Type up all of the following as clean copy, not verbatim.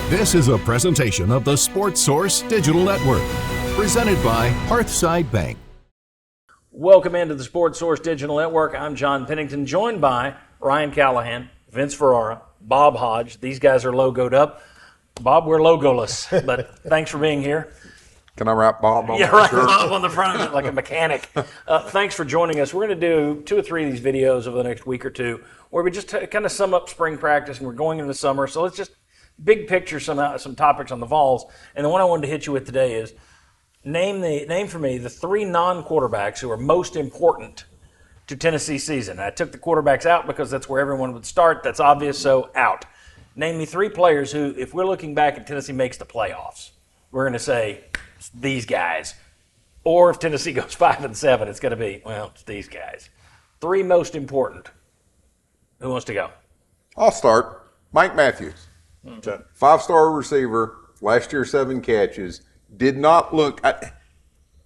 This is a presentation of the Sports Source Digital Network, presented by Hearthside Bank. Welcome into the Sports Source Digital Network. I'm John Pennington, joined by Ryan Callahan, Vince Ferrara, Bob Hodge. These guys are logoed up. Bob, we're logoless, but thanks for being here. Can I wrap Bob on Yeah, my right, shirt? Bob on the front of it like a mechanic. Thanks for joining us. We're going to do 2 or 3 of these videos over the next week or two where we just kind of sum up spring practice, and we're going into the summer. So let's just big picture some topics on the Vols. And the one I wanted to hit you with today is name for me the 3 non-quarterbacks who are most important to Tennessee's season. I took the quarterbacks out because that's where everyone would start. That's obvious, so out. Name me 3 players who, if we're looking back and Tennessee makes the playoffs, we're going to say it's these guys. Or if Tennessee goes 5-7, it's going to be, well, it's these guys. 3 most important. Who wants to go? I'll start. Mike Matthews. 5-star receiver, last year 7 catches. Did not look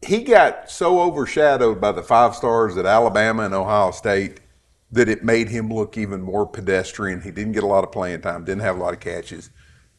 he got so overshadowed by the 5 stars at Alabama and Ohio State that it made him look even more pedestrian. He didn't get a lot of playing time, didn't have a lot of catches.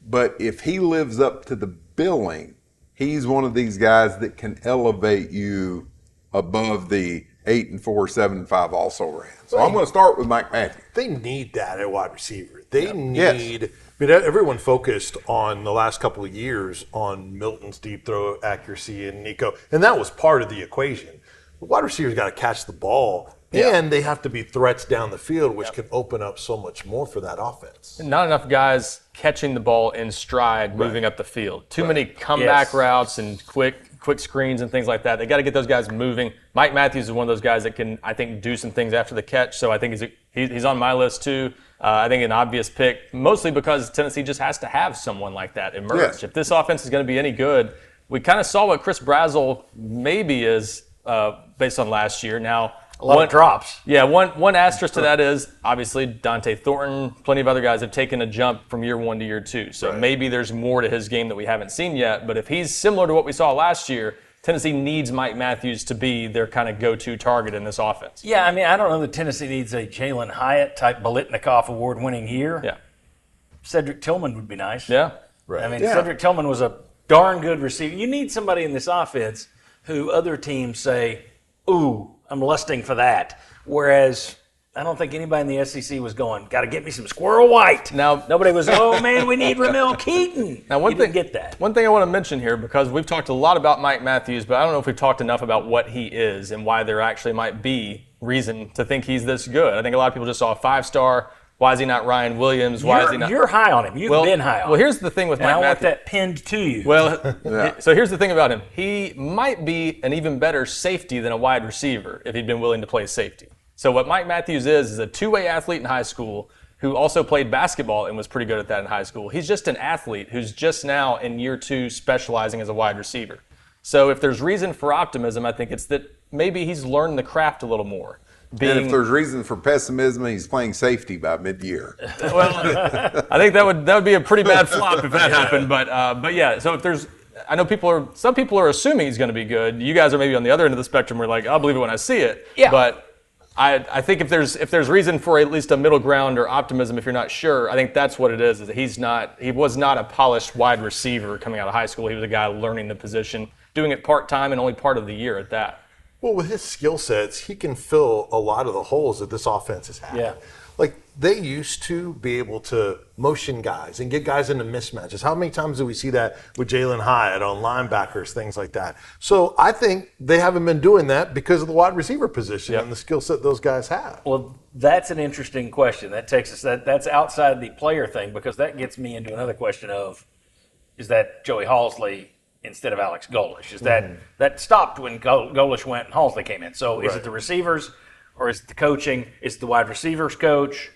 But if he lives up to the billing, he's one of these guys that can elevate you above the 8-4, 7-5 also ran. So I'm going to start with Mike Matthews. They need that at wide receiver. They need. I mean, everyone focused on the last couple of years on Milton's deep throw accuracy and Nico, and that was part of the equation. The wide receivers got to catch the ball, and they have to be threats down the field, which can open up so much more for that offense. Not enough guys catching the ball in stride, moving up the field. Too many comeback routes and quick screens and things like that. They got to get those guys moving. Mike Matthews is one of those guys that can, I think, do some things after the catch. So I think he's on my list too. I think an obvious pick, mostly because Tennessee just has to have someone like that emerge. Yes. If this offense is going to be any good, we kind of saw what Chris Brazzell maybe is based on last year. Now, A lot of drops. Yeah, one asterisk to that is, obviously, Dante Thornton, plenty of other guys have taken a jump from year 1 to year 2. So maybe there's more to his game that we haven't seen yet. But if he's similar to what we saw last year, Tennessee needs Mike Matthews to be their kind of go-to target in this offense. Yeah, I mean, I don't know that Tennessee needs a Jalen Hyatt-type Biletnikoff award-winning year. Yeah. Cedric Tillman would be nice. Yeah. Right. I mean, Cedric Tillman was a darn good receiver. You need somebody in this offense who other teams say, ooh, I'm lusting for that. Whereas I don't think anybody in the SEC was going, got to get me some Squirrel White. Now, nobody was, oh, man, we need Ramel Keaton. Now, didn't get that. One thing I want to mention here, because we've talked a lot about Mike Matthews, but I don't know if we've talked enough about what he is and why there actually might be reason to think he's this good. I think a lot of people just saw a 5-star. Why is he not Ryan Williams? Why is he not? You're high on him. You've been high on him. Well, here's the thing with Mike Matthews. I want that pinned to you. Well, so here's the thing about him. He might be an even better safety than a wide receiver if he'd been willing to play safety. So what Mike Matthews is a two-way athlete in high school who also played basketball and was pretty good at that in high school. He's just an athlete who's just now in year 2 specializing as a wide receiver. So if there's reason for optimism, I think it's that maybe he's learned the craft a little more. And if there's reason for pessimism, he's playing safety by mid-year. Well, I think that would be a pretty bad flop if that happened. But yeah, so if there's, I know some people are assuming he's going to be good. You guys are maybe on the other end of the spectrum. We're like, I'll believe it when I see it. Yeah. But I think if there's reason for at least a middle ground or optimism, if you're not sure, I think that's what it is that he was not a polished wide receiver coming out of high school. He was a guy learning the position, doing it part-time and only part of the year at that. Well, with his skill sets, he can fill a lot of the holes that this offense has had. Yeah. Like, they used to be able to motion guys and get guys into mismatches. How many times do we see that with Jalen Hyatt on linebackers, things like that? So I think they haven't been doing that because of the wide receiver position and the skill set those guys have. Well, that's an interesting question. That takes us, that's outside the player thing, because that gets me into another question of, is that Joey Halsley instead of Alex Golesh? Is that stopped when Golesh went and Halsley came in? So is it the receivers, or is it the coaching? Is it the wide receivers coach?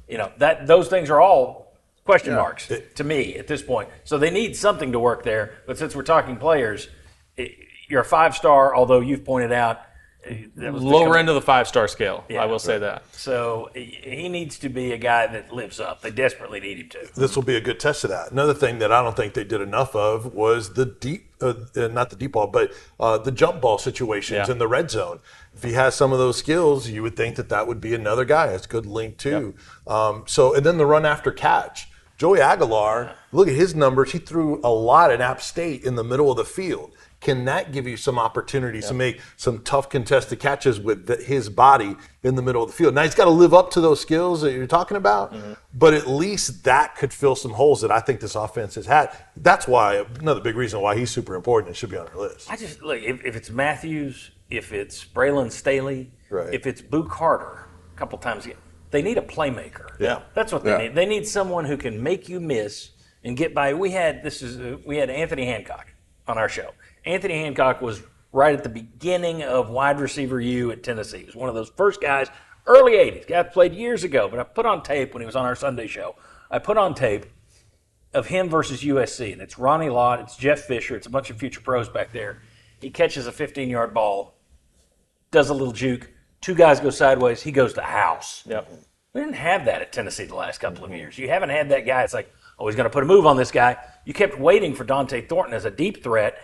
You know, those things are all question marks to me at this point. So they need something to work there. But since we're talking players, you're a 5-star, although you've pointed out that was lower end of the 5-star scale. I will say that. So he needs to be a guy that lives up. They desperately need him to. This will be a good test of that. Another thing that I don't think they did enough of was the deep, not the deep ball, but the jump ball situations in the red zone. If he has some of those skills, you would think that would be another guy. It's a good link too. And then the run after catch. Joey Aguilar, look at his numbers. He threw a lot at App State in the middle of the field. Can that give you some opportunities to make some tough contested catches with his body in the middle of the field? Now, he's got to live up to those skills that you're talking about, but at least that could fill some holes that I think this offense has had. That's why, another big reason why he's super important and should be on our list. I just look, if it's Matthews, if it's Braylon Staley, if it's Boo Carter, a couple times, they need a playmaker. Yeah. That's what they need. They need someone who can make you miss and get by. We had Anthony Hancock on our show. Anthony Hancock was right at the beginning of wide receiver U at Tennessee. He was one of those first guys, early 80s. Guy played years ago, but I put on tape when he was on our Sunday show. I put on tape of him versus USC, and it's Ronnie Lott, it's Jeff Fisher, it's a bunch of future pros back there. He catches a 15-yard ball, does a little juke, two guys go sideways, he goes to house. Yep. We didn't have that at Tennessee the last couple of years. You haven't had that guy. It's like, oh, he's going to put a move on this guy. You kept waiting for Dante Thornton as a deep threat,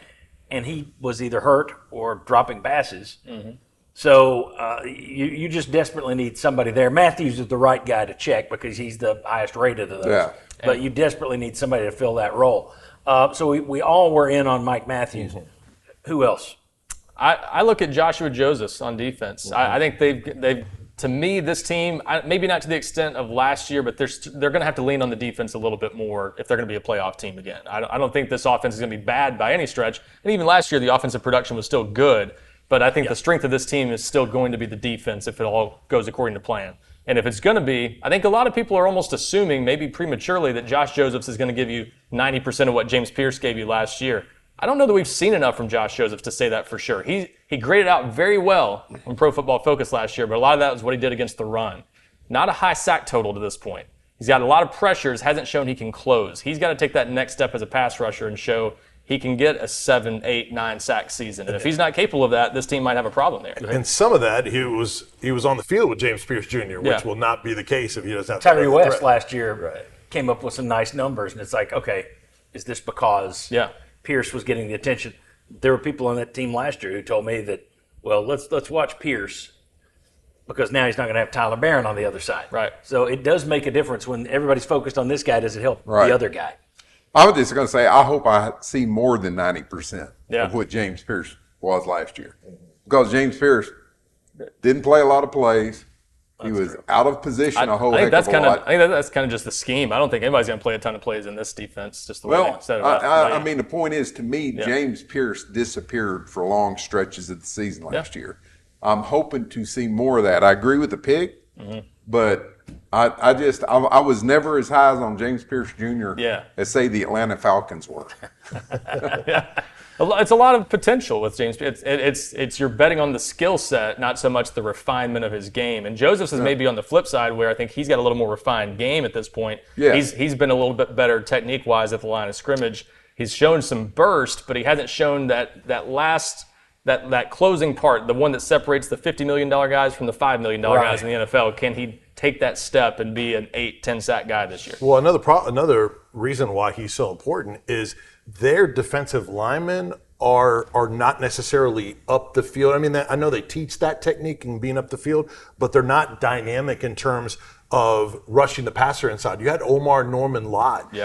and he was either hurt or dropping passes. So you just desperately need somebody there. Matthews is the right guy to check because he's the highest rated of those. Yeah. But you desperately need somebody to fill that role. So we all were in on Mike Matthews. Who else? I look at Joshua Josephs on defense. I think they've to me, this team, maybe not to the extent of last year, but they're going to have to lean on the defense a little bit more if they're going to be a playoff team again. I don't think this offense is going to be bad by any stretch. And even last year, the offensive production was still good. But I think the strength of this team is still going to be the defense if it all goes according to plan. And if it's going to be, I think a lot of people are almost assuming, maybe prematurely, that Josh Josephs is going to give you 90% of what James Pierce gave you last year. I don't know that we've seen enough from Josh Josephs to say that for sure. He graded out very well on Pro Football Focus last year, but a lot of that was what he did against the run. Not a high sack total to this point. He's got a lot of pressures, hasn't shown he can close. He's got to take that next step as a pass rusher and show he can get a 7, 8, 9 sack season. And if he's not capable of that, this team might have a problem there. And some of that, he was on the field with James Pierce Jr., which will not be the case if he doesn't have Tyree West last year came up with some nice numbers, and it's like, okay, is this because Pierce was getting the attention? There were people on that team last year who told me that, well, let's watch Pierce because now he's not going to have Tyler Barron on the other side. Right. So it does make a difference when everybody's focused on this guy. Does it help the other guy? I was just going to say, I hope I see more than 90% of what James Pierce was last year. Because James Pierce didn't play a lot of plays. He was out of position a whole heck of a lot. I think that's kind of just the scheme. I don't think anybody's going to play a ton of plays in this defense. Just the way they set it up. I mean, the point is, to me, James Pierce disappeared for long stretches of the season last year. I'm hoping to see more of that. I agree with the pick, but I was never as high on James Pierce Jr. As, say, the Atlanta Falcons were. It's a lot of potential with James. It's you're betting on the skill set, not so much the refinement of his game. And Joseph's is maybe on the flip side, where I think he's got a little more refined game at this point. He's been a little bit better technique-wise at the line of scrimmage. He's shown some burst, but he hasn't shown that closing part, the one that separates the $50 million guys from the $5 million guys in the NFL. Can he take that step and be an 8, 10 sack guy this year? Well, another reason why he's so important is their defensive linemen are not necessarily up the field. I mean, I know they teach that technique and being up the field, but they're not dynamic in terms of rushing the passer inside. You had Omar Norman Lott,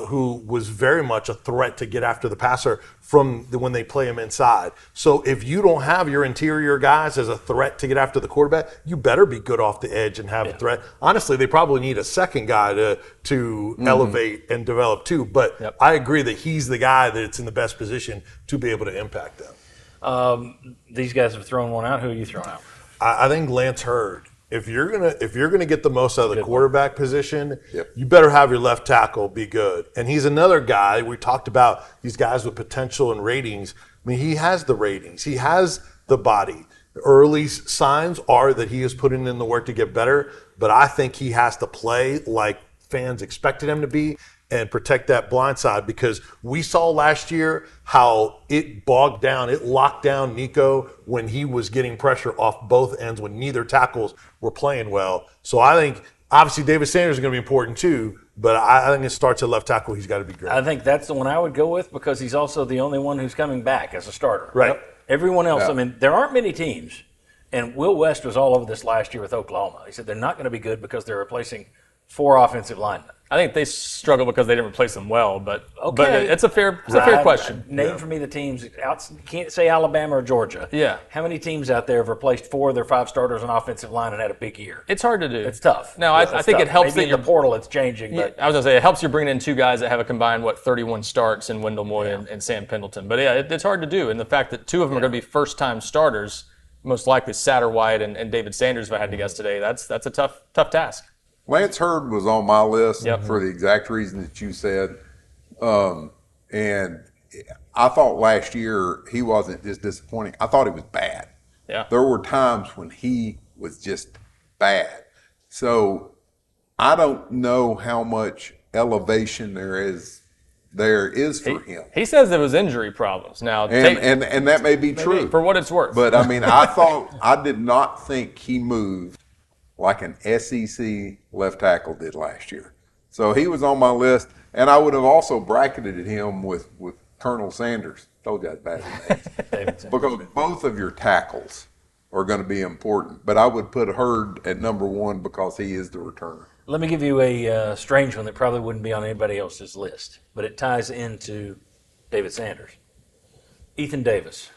who was very much a threat to get after the passer when they play him inside. So if you don't have your interior guys as a threat to get after the quarterback, you better be good off the edge and have a threat. Honestly, they probably need a second guy to elevate and develop too. But I agree that he's the guy that's in the best position to be able to impact them. These guys have thrown one out. Who are you throwing out? I think Lance Hurd. If you're gonna get the most out of the quarterback position, you better have your left tackle be good. And he's another guy. We talked about these guys with potential and ratings. I mean, he has the ratings. He has the body. Early signs are that he is putting in the work to get better. But I think he has to play like fans expected him to be and protect that blind side, because we saw last year how it locked down Nico when he was getting pressure off both ends when neither tackles were playing well. So I think obviously David Sanders is going to be important too, but I think it starts at left tackle. He's got to be great. I think that's the one I would go with because he's also the only one who's coming back as a starter. Right. Everyone else, I mean, there aren't many teams, and Will West was all over this last year with Oklahoma. He said they're not going to be good because they're replacing 4 offensive linemen. I think they struggle because they didn't replace them well, but Okay. it's a fair question. Name for me the teams. You can't say Alabama or Georgia. Yeah. How many teams out there have replaced 4 of their 5 starters on offensive line and had a big year? It's hard to do. It's tough. No, I think it helps Maybe that in the portal it's changing. But I was going to say, it helps you bring in 2 guys that have a combined, 31 starts in Wendell Moy and Sam Pendleton. But yeah, it's hard to do. And the fact that 2 of them are going to be first-time starters, most likely Satterwhite and David Sanders, if I had to guess today, that's a tough task. Lance Hurd was on my list Yep. for the exact reason that you said. And I thought last year he wasn't just disappointing. I thought he was bad. Yeah. There were times when he was just bad. So I don't know how much elevation there is for him. He says it was injury problems. Now, And that may be true. for what it's worth. But I mean, I did not think he moved like an SEC left tackle did last year. So he was on my list, and I would have also bracketed him with Colonel Sanders. Told you that's bad. Because both of your tackles are going to be important. But I would put Hurd at number 1 because he is the returner. let me give you a strange one that probably wouldn't be on anybody else's list, but it ties into David Sanders. Ethan Davis.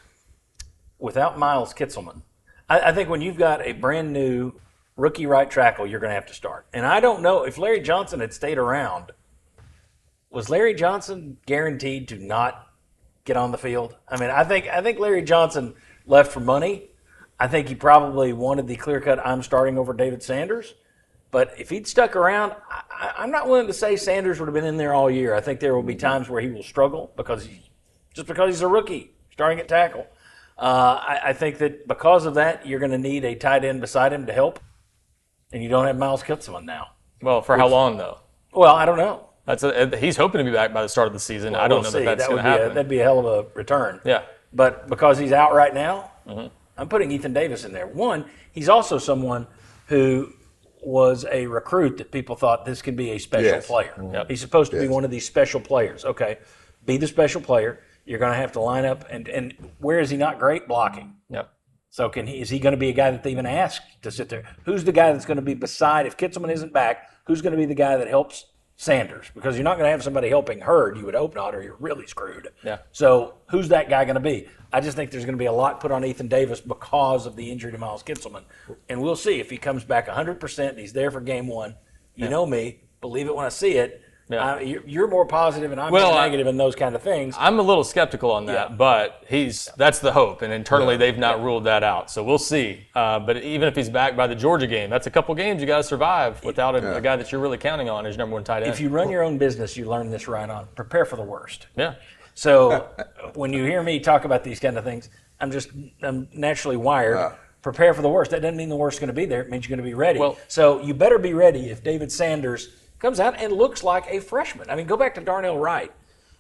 Without Miles Kitselman, I think when you've got a brand new rookie right tackle, you're going to have to start. And I don't know if Larry Johnson had stayed around. Was Larry Johnson guaranteed to not get on the field? I mean, I think Larry Johnson left for money. I think he probably wanted the clear-cut I'm starting over David Sanders. But if he'd stuck around, I'm not willing to say Sanders would have been in there all year. I think there will be times where he will struggle because he's a rookie starting at tackle. I think that because of that, you're going to need a tight end beside him to help, and you don't have Miles Kitselman now. Well, for how long though? Well, I don't know. He's hoping to be back by the start of the season. I don't know that that's going to happen. That'd be a hell of a return. Yeah. But because he's out right now, I'm putting Ethan Davis in there. One, he's also someone who was a recruit that people thought this could be a special player. Yep. He's supposed to be one of these special players. Okay, be the special player. You're going to have to line up. And where is he not great? Blocking. Yep. So is he going to be a guy that they even ask to sit there? Who's the guy that's going to be beside, if Kitselman isn't back, who's going to be the guy that helps Sanders? Because you're not going to have somebody helping Hurd, you would hope not, or you're really screwed. Yeah. So who's that guy going to be? I just think there's going to be a lot put on Ethan Davis because of the injury to Miles Kitselman. And we'll see if he comes back 100% and he's there for game 1. You know me, believe it when I see it. Yeah. You're more positive and I'm more negative in those kind of things. I'm a little skeptical on that, but that's the hope, and internally they've not ruled that out. So we'll see. But even if he's back by the Georgia game, that's a couple games you got to survive without a guy that you're really counting on as your number 1 tight end. If you run your own business, you learn this right on. Prepare for the worst. Yeah. So when you hear me talk about these kind of things, I'm naturally wired. Prepare for the worst. That doesn't mean the worst is going to be there. It means you're going to be ready. Well, so you better be ready if David Sanders comes out and looks like a freshman. I mean, go back to Darnell Wright.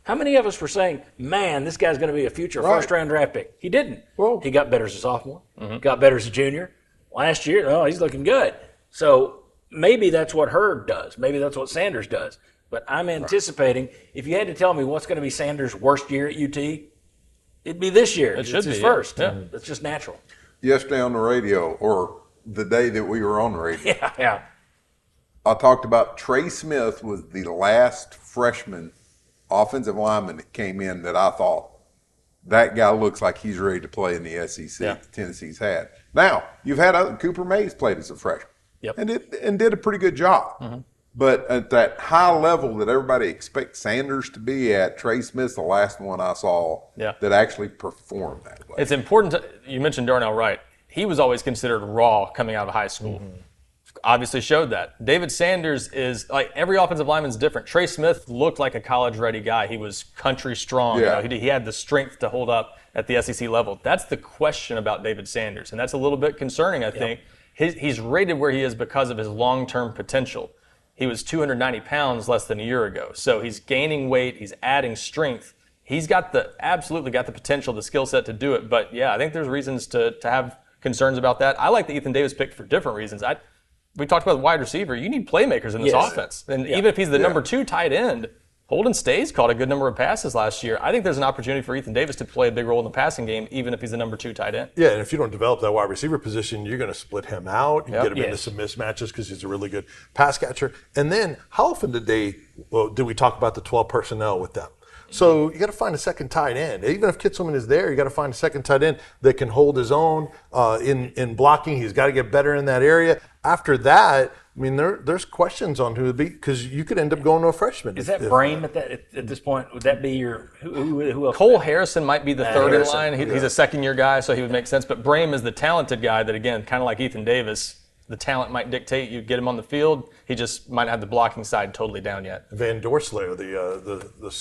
How many of us were saying, man, this guy's going to be a future first-round draft pick? He didn't. Well, he got better as a sophomore, got better as a junior. Last year, he's looking good. So maybe that's what Hurd does. Maybe that's what Sanders does. But I'm anticipating, if you had to tell me what's going to be Sanders' worst year at UT, it'd be this year. It's his first. Yeah. It's just natural. Yesterday on the radio, or the day that we were on the radio, Yeah. I talked about Trey Smith was the last freshman offensive lineman that came in that I thought, that guy looks like he's ready to play in the SEC Tennessee's had. Now, you've had Cooper Mays played as a freshman and did a pretty good job. But at that high level that everybody expects Sanders to be at, Trey Smith's the last one I saw that actually performed that way. It's important you mentioned Darnell Wright. He was always considered raw coming out of high school. Obviously showed that. David Sanders is, like, every offensive lineman's different. Trey Smith looked like a college-ready guy. He was country strong. Yeah. He had the strength to hold up at the SEC level. That's the question about David Sanders, and that's a little bit concerning, I think. He's rated where he is because of his long-term potential. He was 290 pounds less than a year ago, so he's gaining weight. He's adding strength. He's absolutely got the potential, the skill set to do it. But, I think there's reasons to have concerns about that. I like the Ethan Davis pick for different reasons. We talked about the wide receiver. You need playmakers in this offense. And even if he's the number 2 tight end, Holden Stays caught a good number of passes last year. I think there's an opportunity for Ethan Davis to play a big role in the passing game, even if he's the number 2 tight end. Yeah, and if you don't develop that wide receiver position, you're going to split him out. You get him into Yes. some mismatches because he's a really good pass catcher. And then, how often did we talk about the 12 personnel with them? So you got to find a second tight end. Even if Kitselman is there, you got to find a second tight end that can hold his own in blocking. He's got to get better in that area. After that, I mean, there's questions on who would be, because you could end up going to a freshman. Is that Brame at this point? Would that be your who else? Cole Harrison might be the third in Harrison, line. He's a second-year guy, so he would make sense. But Brame is the talented guy that, again, kind of like Ethan Davis, the talent might dictate you get him on the field. He just might not have the blocking side totally down yet. Van Dorselaer, the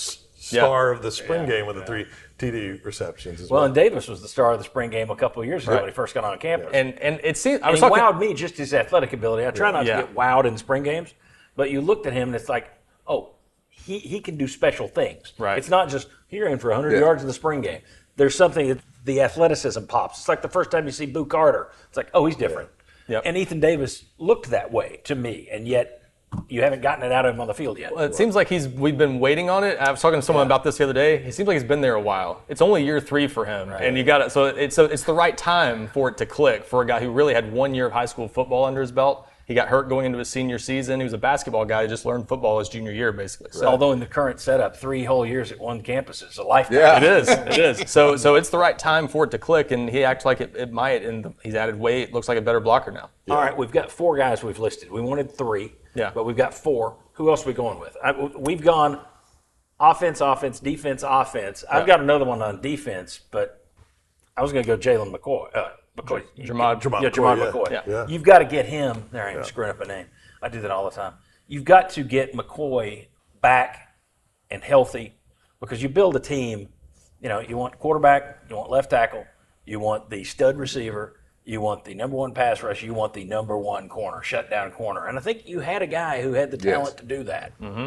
star of the spring game with the 3 TD receptions as well. Well, and Davis was the star of the spring game a couple of years ago when he first got on campus. And it seems He wowed me, just his athletic ability. I try not to get wowed in spring games, but you looked at him and it's like, oh, he can do special things. Right. It's not just you're in for 100 yards in the spring game. There's something that the athleticism pops. It's like the first time you see Boo Carter. It's like, oh, he's different. Yep. And Ethan Davis looked that way to me, and yet you haven't gotten it out of him on the field yet. Well, it seems like we've been waiting on it. I was talking to someone about this the other day. He seems like he's been there a while. It's only year 3 for him, and you got it. So it's the right time for it to click for a guy who really had 1 year of high school football under his belt. He got hurt going into his senior season. He was a basketball guy. He just learned football his junior year, basically. So, Although in the current setup, 3 whole years at one campus is a lifetime. Yeah. it is. So it's the right time for it to click, and he acts like it might. And he's added weight. Looks like a better blocker now. All right, we've got 4 guys we've listed. We wanted 3, but we've got 4. Who else are we going with? We've gone offense, defense, offense. I've got another one on defense, but I was going to go Jaylen McCoy. Jamad McCoy. Yeah. You've got to get him. There, I am screwing up a name. I do that all the time. You've got to get McCoy back and healthy, because you build a team. You know, you want quarterback, you want left tackle, you want the stud receiver, you want the number 1 pass rush, you want the number 1 corner, shutdown corner. And I think you had a guy who had the talent to do that. Mm-hmm.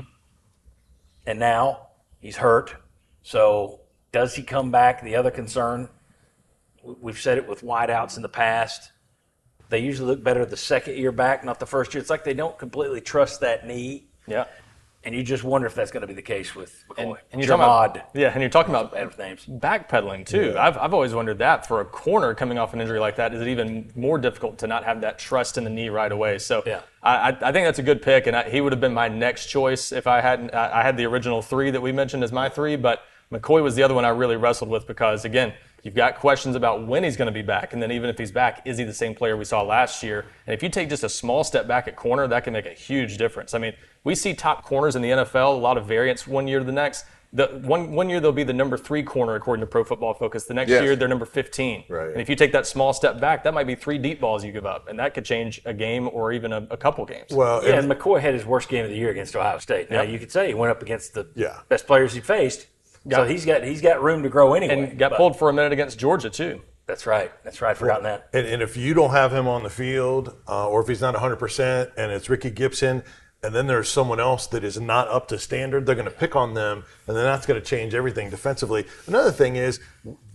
And now he's hurt. So does he come back? The other concern, we've said it with wideouts in the past, they usually look better the second year back, not the first year. It's like they don't completely trust that knee. Yeah. And you just wonder if that's going to be the case with McCoy. And you're talking about, and you're talking about bad names. Backpedaling too. Yeah. I've always wondered that for a corner coming off an injury like that, is it even more difficult to not have that trust in the knee right away? So I think that's a good pick, and he would have been my next choice if I hadn't. I had the original 3 that we mentioned as my 3, but McCoy was the other one I really wrestled with, because again, you've got questions about when he's going to be back, and then even if he's back, is he the same player we saw last year? And if you take just a small step back at corner, that can make a huge difference. I mean, we see top corners in the NFL, a lot of variance one year to the next. One year they'll be the number 3 corner according to Pro Football Focus. The next year they're number 15. Right. And if you take that small step back, that might be 3 deep balls you give up, and that could change a game or even a couple games. Well, and McCoy had his worst game of the year against Ohio State. Now you could say he went up against the best players he faced. So he's got room to grow anyway. And got pulled for a minute against Georgia too. That's right. Forgotten that. And if you don't have him on the field, or if he's not 100%, and it's Ricky Gibson, and then there's someone else that is not up to standard, they're going to pick on them, and then that's going to change everything defensively. Another thing is,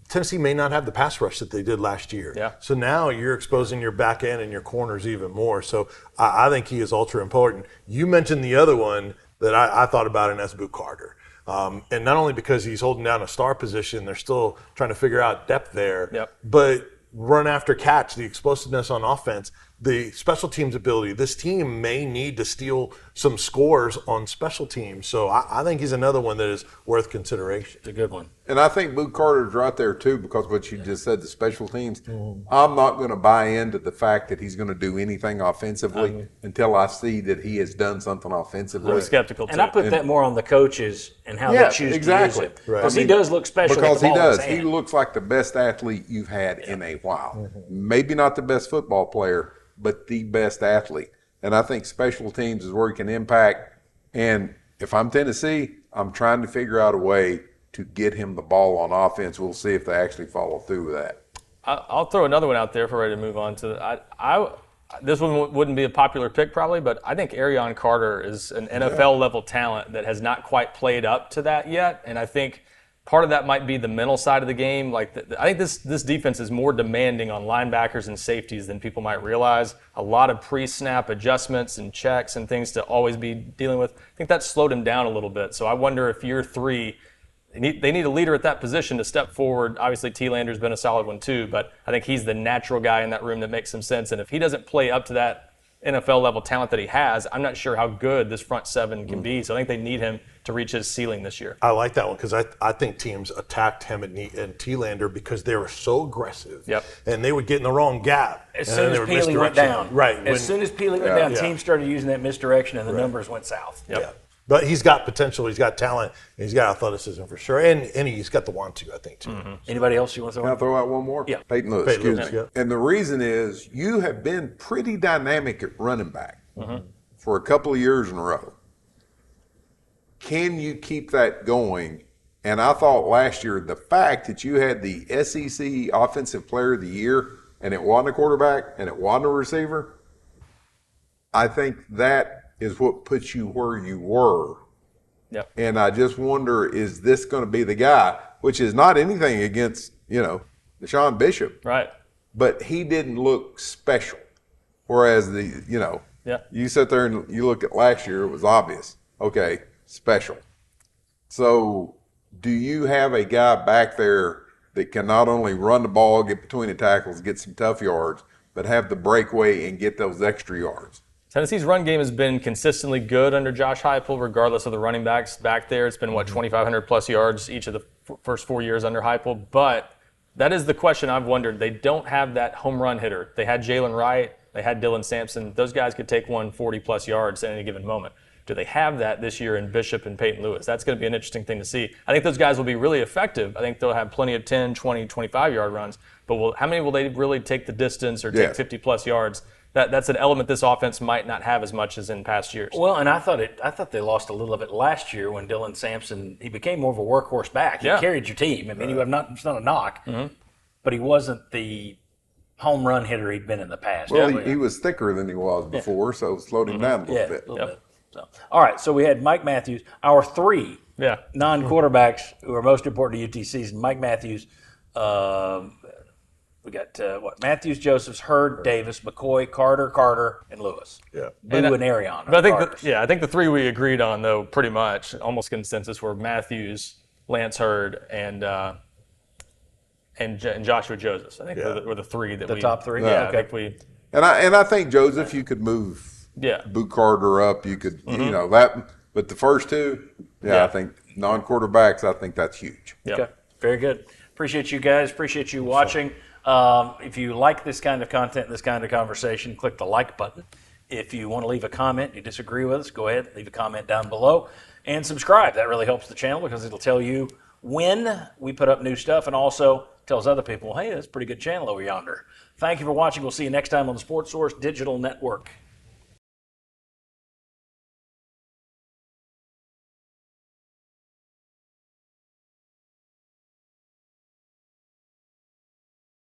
Tennessee may not have the pass rush that they did last year. Yeah. So now you're exposing your back end and your corners even more. So I think he is ultra important. You mentioned the other one that I thought about, and that's Boo Carter. And not only because he's holding down a star position, they're still trying to figure out depth there, but run after catch, the explosiveness on offense, the special teams ability. This team may need to steal some scores on special teams. So I think he's another one that is worth consideration. It's a good one. And I think Boo Carter's right there too, because what you just said, the special teams. I'm not going to buy into the fact that he's going to do anything offensively until I see that he has done something offensively. I'm skeptical too. And I put that more on the coaches and how they choose to use it. Because he does look special. Because with the he ball in does. his He hand. looks like the best athlete you've had in a while. Maybe not the best football player, but the best athlete. And I think special teams is where he can impact. And if I'm Tennessee, I'm trying to figure out a way to get him the ball on offense. We'll see if they actually follow through with that. I'll throw another one out there if we're ready to move on to. This one wouldn't be a popular pick probably, but I think Arion Carter is an NFL level talent that has not quite played up to that yet. And I think part of that might be the mental side of the game. Like I think this defense is more demanding on linebackers and safeties than people might realize. A lot of pre-snap adjustments and checks and things to always be dealing with. I think that slowed him down a little bit. So I wonder if year 3, they need a leader at that position to step forward. Obviously, T-Lander's been a solid one too, but I think he's the natural guy in that room that makes some sense. And if he doesn't play up to that NFL level talent that he has, I'm not sure how good this front 7 can be. So I think they need him to reach his ceiling this year. I like that one because I think teams attacked him and T-Lander because they were so aggressive. Yep. And they would get in the wrong gap. As soon as Peely went down. Right. As soon as Peely went down, teams started using that misdirection and the numbers went south. Yep. Yeah. But he's got potential, he's got talent, and he's got athleticism for sure. And he's got the want to, I think, too. Anybody else you want to Can I throw out one more? Yeah. Peyton Lewis, Peyton excuse Lewis, me. yeah. And the reason is you have been pretty dynamic at running back for a couple of years in a row. Can you keep that going? And I thought last year, the fact that you had the SEC Offensive Player of the Year and it wasn't a quarterback and it wasn't a receiver, I think that is what puts you where you were. Yep. And I just wonder, is this going to be the guy, which is not anything against, Deshaun Bishop. Right. But he didn't look special. Whereas you sit there and you look at last year, it was obvious. Okay, special. So do you have a guy back there that can not only run the ball, get between the tackles, get some tough yards, but have the breakaway and get those extra yards? Tennessee's run game has been consistently good under Josh Heupel, regardless of the running backs back there. It's been, 2,500 plus yards each of the first 4 years under Heupel. But that is the question I've wondered. They don't have that home run hitter. They had Jalen Wright. They had Dylan Sampson. Those guys could take 140 plus yards at any given moment. Do they have that this year in Bishop and Peyton Lewis? That's going to be an interesting thing to see. I think those guys will be really effective. I think they'll have plenty of 10, 20, 25-yard runs. But how many will they really take the distance or take 50 plus yards? That's an element this offense might not have as much as in past years. Well, and I thought they lost a little of it last year when Dylan Sampson, he became more of a workhorse back. He carried your team. I mean, it's not a knock, but he wasn't the home run hitter he'd been in the past. Well, he was thicker than he was before, so it slowed him down a little bit. A little bit. So, all right, so we had Mike Matthews, our 3 non-quarterbacks who are most important to UT season. Mike Matthews, we got Matthews, Josephs, Hurd, Davis, McCoy, Carter, and Lewis. Yeah. Boo and Arion. But I think the 3 we agreed on, though, pretty much almost consensus were Matthews, Lance Hurd, and Joshua Josephs. I think were the 3 that the top 3. Yeah, okay. I think we. And I think Joseph, you could move Boo Carter up. You could that. But the first 2, I think non-quarterbacks. I think that's huge. Yep. Okay, very good. Appreciate you guys. Appreciate you watching. If you like this kind of content, this kind of conversation, click the like button. If you want to leave a comment, you disagree with us, go ahead, leave a comment down below, and subscribe. That really helps the channel because it'll tell you when we put up new stuff and also tells other people, hey, that's a pretty good channel over yonder. Thank you for watching. We'll see you next time on the Sports Source Digital Network.